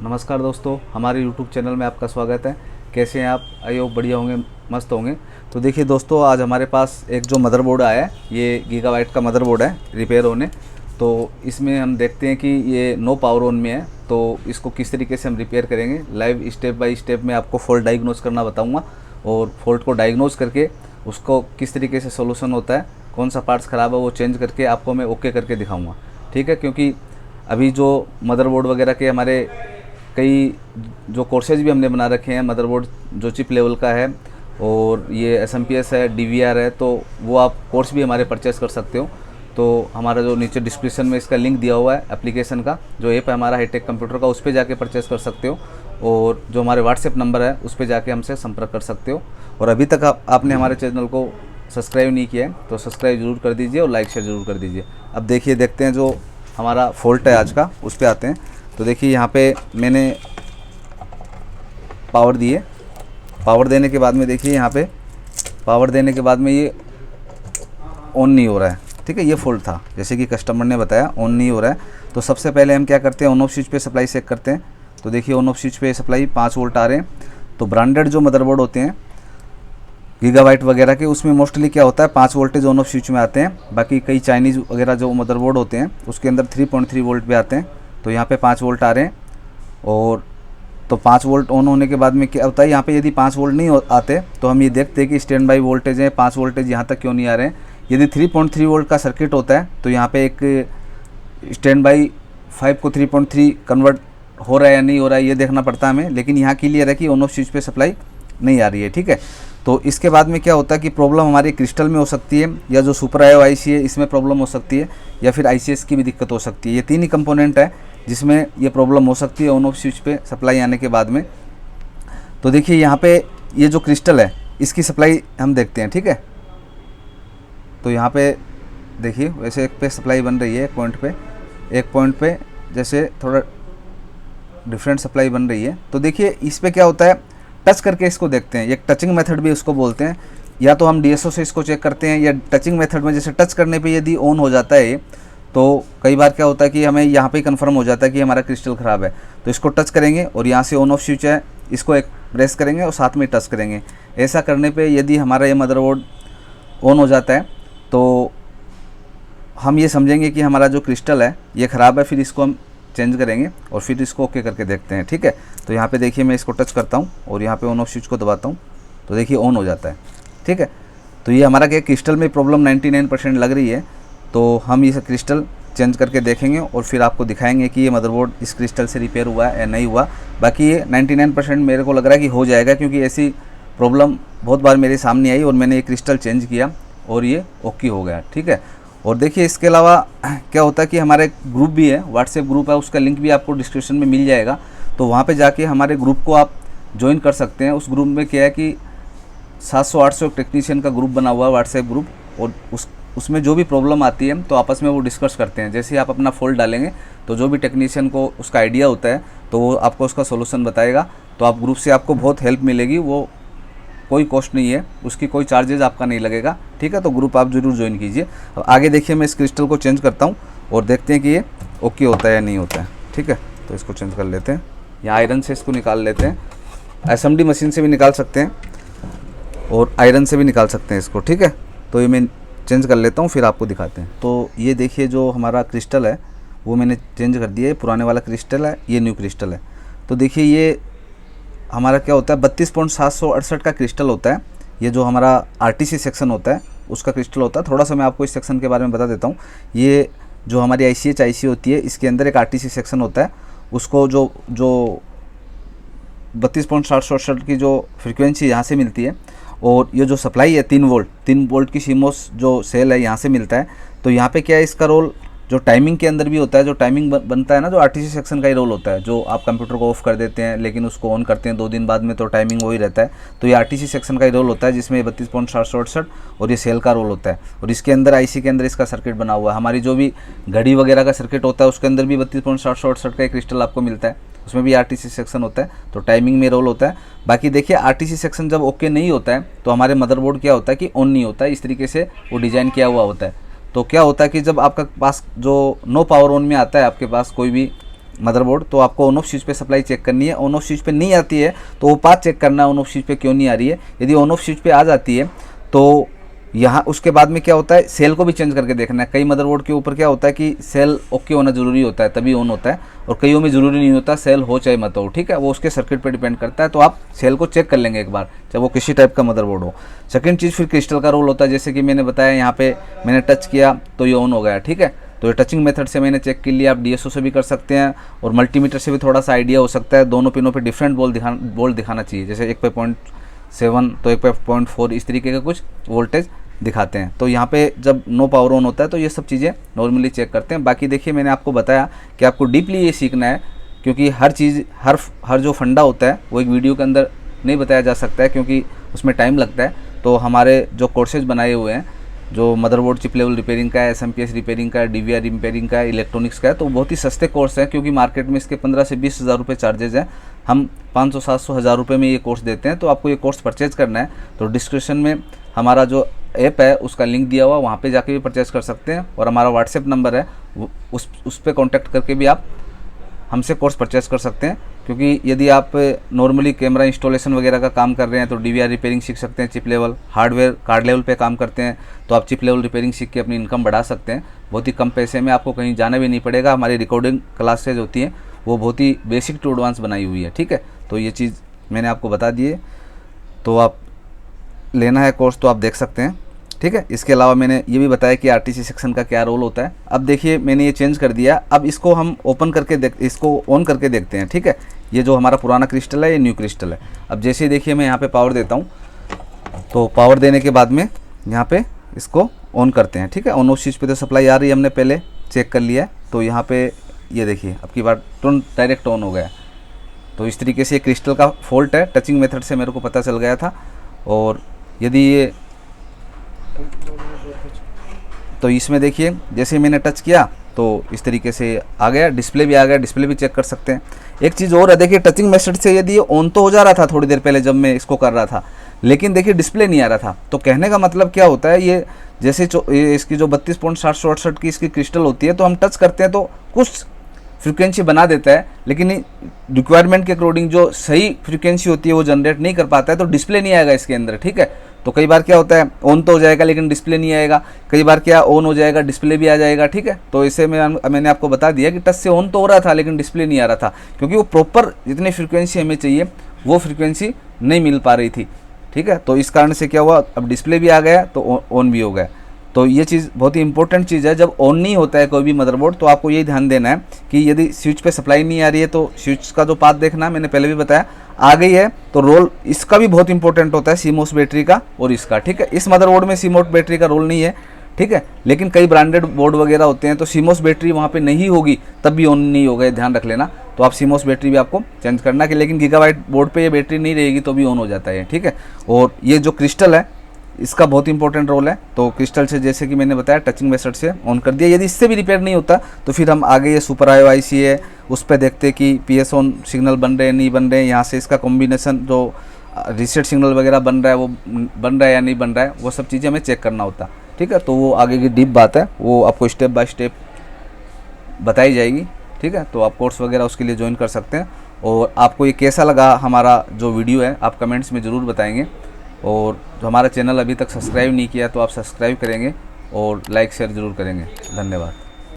नमस्कार दोस्तों, हमारे YouTube चैनल में आपका स्वागत है। कैसे हैं आप? आई होप बढ़िया होंगे, मस्त होंगे। तो देखिए दोस्तों, आज हमारे पास एक जो मदरबोर्ड आया है, ये गीगाबाइट का मदरबोर्ड है रिपेयर होने। तो इसमें हम देखते हैं कि ये नो पावर ऑन में है, तो इसको किस तरीके से हम रिपेयर करेंगे। लाइव स्टेप बाय स्टेप में आपको फॉल्ट डायग्नोज करना बताऊँगा और फॉल्ट को डायग्नोज करके उसको किस तरीके से सोल्यूशन होता है, कौन सा पार्ट्स ख़राब है वो चेंज करके आपको मैं ओके करके दिखाऊँगा। ठीक है, क्योंकि अभी जो मदरबोर्ड वगैरह के हमारे कई जो कोर्सेज भी हमने बना रखे हैं, मदरबोर्ड जो चिप लेवल का है और ये SMPS है, DVR है, तो वो आप कोर्स भी हमारे परचेस कर सकते हो। तो हमारा जो नीचे डिस्क्रिप्शन में इसका लिंक दिया हुआ है एप्लीकेशन का, जो ऐप है हमारा हाईटेक कंप्यूटर का, उस पर जाके परचेस कर सकते हो। और जो हमारे व्हाट्सएप नंबर है उस पर जाके हमसे संपर्क कर सकते हो। और अभी तक आपने हमारे चैनल को सब्सक्राइब नहीं किया है तो सब्सक्राइब जरूर कर दीजिए और लाइक शेयर ज़रूर कर दीजिए। अब देखिए, देखते हैं जो हमारा फॉल्ट है आज का, उस पर आते हैं। तो देखिए यहाँ पे मैंने पावर दिए, पावर देने के बाद में देखिए यहाँ पे पावर देने के बाद में ये ऑन नहीं हो रहा है। ठीक है, ये फॉल्ट था, जैसे कि कस्टमर ने बताया ऑन नहीं हो रहा है। तो सबसे पहले हम क्या करते हैं, ऑन ऑफ स्विच पे सप्लाई चेक करते हैं। तो देखिए ऑन ऑफ स्विच पे सप्लाई 5 वोल्ट आ रहे हैं। तो ब्रांडेड जो मदरबोर्ड होते हैं गीगाबाइट वगैरह के, उसमें मोस्टली क्या होता है 5 वोल्टेज ऑन ऑफ स्विच में आते हैं। बाकी कई चाइनीज़ वगैरह जो मदरबोर्ड होते हैं उसके अंदर 3.3 वोल्ट पे आते हैं। तो यहाँ पे 5 वोल्ट आ रहे हैं। और तो 5 वोल्ट ऑन होने के बाद में क्या होता है, यहाँ पे यदि 5 वोल्ट नहीं आते तो हम ये देखते हैं कि स्टैंड बाई वोल्टेज है, 5 वोल्टेज यहाँ तक क्यों नहीं आ रहे हैं। यदि 3.3 वोल्ट का सर्किट होता है तो यहाँ पे एक स्टैंड बाई 5 को 3.3 कन्वर्ट हो रहा है या नहीं हो रहा है, ये देखना पड़ता है हमें। लेकिन यहाँ क्लियर है कि ऑन ऑफ स्विच पे सप्लाई नहीं आ रही है। ठीक है, तो इसके बाद में क्या होता है कि प्रॉब्लम हमारी क्रिस्टल में हो सकती है, या जो सुपर आयो IC है इसमें प्रॉब्लम हो सकती है, या फिर ICS की भी दिक्कत हो सकती है। ये 3 ही कंपोनेंट है जिसमें ये प्रॉब्लम हो सकती है ऑन ऑफ स्विच पे सप्लाई आने के बाद में। तो देखिए यहाँ पे ये जो क्रिस्टल है इसकी सप्लाई हम देखते हैं। ठीक है, तो यहाँ पे देखिए वैसे एक पे सप्लाई बन रही है, एक पॉइंट पे जैसे थोड़ा डिफरेंट सप्लाई बन रही है। तो देखिए इस पर क्या होता है, टच करके इसको देखते हैं, एक टचिंग मेथड भी उसको बोलते हैं। या तो हम DSO से इसको चेक करते हैं, या टचिंग मेथड में जैसे टच करने पे यदि ऑन हो जाता है तो कई बार क्या होता है कि हमें यहाँ पे कंफर्म हो जाता है कि हमारा क्रिस्टल ख़राब है। तो इसको टच करेंगे और यहाँ से ऑन ऑफ स्विच है, इसको एक प्रेस करेंगे और साथ में टच करेंगे। ऐसा करने पर यदि हमारा ये मदरबोर्ड ऑन हो जाता है तो हम ये समझेंगे कि हमारा जो क्रिस्टल है ये ख़राब है। फिर इसको हम चेंज करेंगे और फिर इसको ओके करके देखते हैं। ठीक है, तो यहाँ पे देखिए मैं इसको टच करता हूँ और यहाँ पे ऑन ऑफ स्विच को दबाता हूँ तो देखिए ऑन हो जाता है। ठीक है, तो ये हमारा क्या क्रिस्टल में प्रॉब्लम 99% लग रही है। तो हम ये क्रिस्टल चेंज करके देखेंगे और फिर आपको दिखाएंगे कि ये मदरबोर्ड इस क्रिस्टल से रिपेयर हुआ है या नहीं हुआ। बाकी ये 99% मेरे को लग रहा है कि हो जाएगा, क्योंकि ऐसी प्रॉब्लम बहुत बार मेरे सामने आई और मैंने ये क्रिस्टल चेंज किया और ये ओके हो गया। ठीक है, और देखिए इसके अलावा क्या होता है कि हमारे ग्रुप भी है, व्हाट्सएप ग्रुप है, उसका लिंक भी आपको डिस्क्रिप्शन में मिल जाएगा। तो वहाँ पे जाके हमारे ग्रुप को आप ज्वाइन कर सकते हैं। उस ग्रुप में क्या है कि 700-800 टेक्नीशियन का ग्रुप बना हुआ है, व्हाट्सएप ग्रुप। और उसमें जो भी प्रॉब्लम आती है तो आपस में वो डिस्कस करते हैं। जैसे ही आप अपना फॉल्ट डालेंगे तो जो भी टेक्नीशियन को उसका आइडिया होता है तो वो आपको उसका सोल्यूशन बताएगा। तो आप ग्रुप से आपको बहुत हेल्प मिलेगी, वो कोई कॉस्ट नहीं है, उसकी कोई चार्जेज आपका नहीं लगेगा। ठीक है, तो ग्रुप आप ज़रूर ज्वाइन कीजिए। अब आगे देखिए मैं इस क्रिस्टल को चेंज करता हूँ और देखते हैं कि ये ओके होता है या नहीं होता है। ठीक है, तो इसको चेंज कर लेते हैं, या आयरन से इसको निकाल लेते हैं। SMD मशीन से भी निकाल सकते हैं और आयरन से भी निकाल सकते हैं इसको। ठीक है, तो ये मैं चेंज कर लेता हूँ, फिर आपको दिखाते हैं। तो ये देखिए जो हमारा क्रिस्टल है वो मैंने चेंज कर दिया है। पुराने वाला क्रिस्टल है, ये न्यू क्रिस्टल है। तो देखिए ये हमारा क्या होता है 32.768 का क्रिस्टल होता है। ये जो हमारा RTC सेक्शन होता है उसका क्रिस्टल होता है। थोड़ा सा मैं आपको इस सेक्शन के बारे में बता देता हूँ। ये जो हमारी ICH IC होती है इसके अंदर एक RTC सेक्शन होता है। उसको जो 32.768 की जो फ्रीक्वेंसी यहाँ से मिलती है, और ये जो सप्लाई है 3 वोल्ट की CMOS जो सेल है यहाँ से मिलता है। तो यहाँ पे क्या है, इसका रोल जो टाइमिंग के अंदर भी होता है। जो टाइमिंग बनता है ना, जो RTC सेक्शन का ही रोल होता है। जो आप कंप्यूटर को ऑफ कर देते हैं लेकिन उसको ऑन करते हैं 2 दिन बाद में तो टाइमिंग वही रहता है। तो ये RTC सेक्शन का ही रोल होता है, जिसमें 32.768 और ये सेल का रोल होता है। और इसके अंदर IC के अंदर इसका सर्किट बना हुआ है। हमारी जो भी घड़ी वगैरह का सर्किट होता है उसके अंदर भी 32.768 का एक क्रिस्टल आपको मिलता है, उसमें भी RTC सेक्शन होता है। तो टाइमिंग में रोल होता है। बाकी देखिए RTC सेक्शन जब ओके नहीं होता है तो हमारे मदरबोर्ड क्या होता है कि ऑन नहीं होता है। इस तरीके से वो डिज़ाइन किया हुआ होता है। तो क्या होता है कि जब आपका पास जो नो पावर ऑन में आता है, आपके पास कोई भी मदरबोर्ड, तो आपको ऑन ऑफ स्विच पे सप्लाई चेक करनी है। ऑन ऑफ स्विच पे नहीं आती है तो वो पाथ चेक करना है ऑन ऑफ स्विच पे क्यों नहीं आ रही है। यदि ऑन ऑफ स्विच पे आ जाती है तो यहाँ उसके बाद में क्या होता है, सेल को भी चेंज करके देखना है। कई मदरबोर्ड के ऊपर क्या होता है कि सेल ओके होना जरूरी होता है तभी ऑन होता है, और कईयों में ज़रूरी नहीं होता, सेल हो चाहे मत हो, ठीक है, वो उसके सर्किट पे डिपेंड करता है। तो आप सेल को चेक कर लेंगे एक बार, चाहे वो किसी टाइप का मदरबोर्ड हो। सेकंड चीज़ फिर क्रिस्टल का रोल होता है। जैसे कि मैंने बताया यहाँ पे मैंने टच किया तो ये ऑन हो गया, ठीक है। तो ये टचिंग मेथड से मैंने चेक कर लिया। आप DSO से भी कर सकते हैं और मल्टीमीटर से भी थोड़ा सा आइडिया हो सकता है। दोनों पिनों पे डिफरेंट बोल्ट दिखाना चाहिए, जैसे एक पे 0.7 तो एक पे 0.4, इस तरीके का कुछ वोल्टेज दिखाते हैं। तो यहाँ पे जब नो पावर ऑन होता है तो ये सब चीज़ें नॉर्मली चेक करते हैं। बाकी देखिए मैंने आपको बताया कि आपको डीपली ये सीखना है, क्योंकि हर चीज़ हर जो फंडा होता है वो एक वीडियो के अंदर नहीं बताया जा सकता है, क्योंकि उसमें टाइम लगता है। तो हमारे जो कोर्सेज बनाए हुए हैं, जो मदरबोर्ड चिप लेवल रिपेयरिंग का है, SMPS रिपेयरिंग का है, DVR रिपेयरिंग का है, इलेक्ट्रॉनिक्स का है, तो बहुत ही सस्ते कोर्स हैं, क्योंकि मार्केट में इसके 15 से 20 हज़ार रुपये चार्जेज हैं। हम 500, 700, 1000 रुपये में ये कोर्स देते हैं। तो आपको ये कोर्स परचेज करना है तो डिस्क्रिप्शन में हमारा जो ऐप है उसका लिंक दिया हुआ, वहाँ पे जाके भी परचेज कर सकते हैं, और हमारा व्हाट्सएप नंबर है उस पर कॉन्टैक्ट करके भी आप हमसे कोर्स परचेज कर सकते हैं। क्योंकि यदि आप नॉर्मली कैमरा इंस्टॉलेशन वगैरह का काम कर रहे हैं तो DVR रिपेयरिंग सीख सकते हैं chip level, hardware card level पे काम करते हैं तो आप चिप लेवल रिपेयरिंग सीख के अपनी इनकम बढ़ा सकते हैं। बहुत ही कम पैसे में, आपको कहीं जाना भी नहीं पड़ेगा। हमारी रिकॉर्डिंग क्लासेज होती हैं वो बहुत ही बेसिक टू एडवांस बनाई हुई है, ठीक है। तो ये चीज़ मैंने आपको बता दी है, तो आप लेना है कोर्स तो आप देख सकते हैं, ठीक है। इसके अलावा मैंने ये भी बताया कि RTC सेक्शन का क्या रोल होता है। अब देखिए मैंने ये चेंज कर दिया, अब इसको हम ओपन करके इसको ऑन करके देखते हैं, ठीक है। ये जो हमारा पुराना क्रिस्टल है ये न्यू क्रिस्टल है। अब जैसे ही देखिए मैं यहाँ पे पावर देता हूँ, तो पावर देने के बाद में यहाँ पे इसको ऑन करते हैं, ठीक है। ऑन ऑफ स्विच पे तो सप्लाई आ रही है, हमने पहले चेक कर लिया है। तो यहाँ पे ये देखिए अब की बार तुरंत डायरेक्ट ऑन हो गया। तो इस तरीके से ये क्रिस्टल का फॉल्ट है, टचिंग मेथड से मेरे को पता चल गया था। और यदि ये तो इसमें देखिए जैसे मैंने टच किया तो इस तरीके से आ गया, डिस्प्ले भी आ गया, डिस्प्ले भी चेक कर सकते हैं। एक चीज़ और है, देखिए टचिंग मेथड से यदि ये ऑन तो हो जा रहा था थोड़ी देर पहले जब मैं इसको कर रहा था, लेकिन देखिए डिस्प्ले नहीं आ रहा था। तो कहने का मतलब क्या होता है, ये जैसे इसकी जो 32.768 की इसकी क्रिस्टल होती है, तो हम टच करते हैं तो कुछ फ्रिक्वेंसी बना देता है, लेकिन रिक्वायरमेंट के अकॉर्डिंग जो सही फ्रिक्वेंसी होती है वो जनरेट नहीं कर पाता है, तो डिस्प्ले नहीं आएगा इसके अंदर, ठीक है। तो कई बार क्या होता है ऑन तो हो जाएगा लेकिन डिस्प्ले नहीं आएगा, कई बार क्या ऑन हो जाएगा डिस्प्ले भी आ जाएगा, ठीक है। तो इसे मैंने आपको बता दिया कि टच से ऑन तो हो रहा था लेकिन डिस्प्ले नहीं आ रहा था, क्योंकि वो प्रॉपर जितनी फ्रिक्वेंसी हमें चाहिए वो फ्रिक्वेंसी नहीं मिल पा रही थी, ठीक है। तो इस कारण से क्या हुआ, अब डिस्प्ले भी आ गया तो ऑन भी हो गया। तो ये चीज़ बहुत ही इंपॉर्टेंट चीज़ है, जब ऑन नहीं होता है कोई भी मदरबोर्ड तो आपको यही ध्यान देना है कि यदि स्विच पे सप्लाई नहीं आ रही है तो स्विच का जो पाथ देखना है, मैंने पहले भी बताया, आ गई है तो रोल इसका भी बहुत इंपॉर्टेंट होता है, CMOS बैटरी का और इसका, ठीक है। इस मदरबोर्ड में CMOS बैटरी का रोल नहीं है, ठीक है, लेकिन कई ब्रांडेड बोर्ड वगैरह होते हैं तो CMOS बैटरी वहाँ पे नहीं होगी तब भी ऑन नहीं होगा, ध्यान रख लेना। तो आप CMOS बैटरी भी आपको चेंज करना कि, लेकिन गीगाबाइट बोर्ड पे ये बैटरी नहीं रहेगी तो भी ऑन हो जाता है, ठीक है। और ये जो क्रिस्टल है इसका बहुत इंपॉर्टेंट रोल है। तो क्रिस्टल से जैसे कि मैंने बताया टचिंग मेथड से ऑन कर दिया। यदि इससे भी रिपेयर नहीं होता तो फिर हम आगे ये सुपर IO IC है उस पर देखते कि PS ऑन सिग्नल बन रहे हैं नहीं बन रहे हैं, यहाँ से इसका कॉम्बिनेशन जो रीसेट सिग्नल वगैरह बन रहा है वो बन रहा है या नहीं बन रहा है, वो सब चीज़ें हमें चेक करना होता, ठीक है। तो वो आगे की डीप बात है, वो आपको स्टेप बाय स्टेप बताई जाएगी, ठीक है। तो आप कोर्स वगैरह उसके लिए ज्वाइन कर सकते हैं। और आपको ये कैसा लगा हमारा जो वीडियो है आप कमेंट्स में ज़रूर बताएंगे। और जो हमारा चैनल अभी तक सब्सक्राइब नहीं किया तो आप सब्सक्राइब करेंगे और लाइक शेयर ज़रूर करेंगे। धन्यवाद।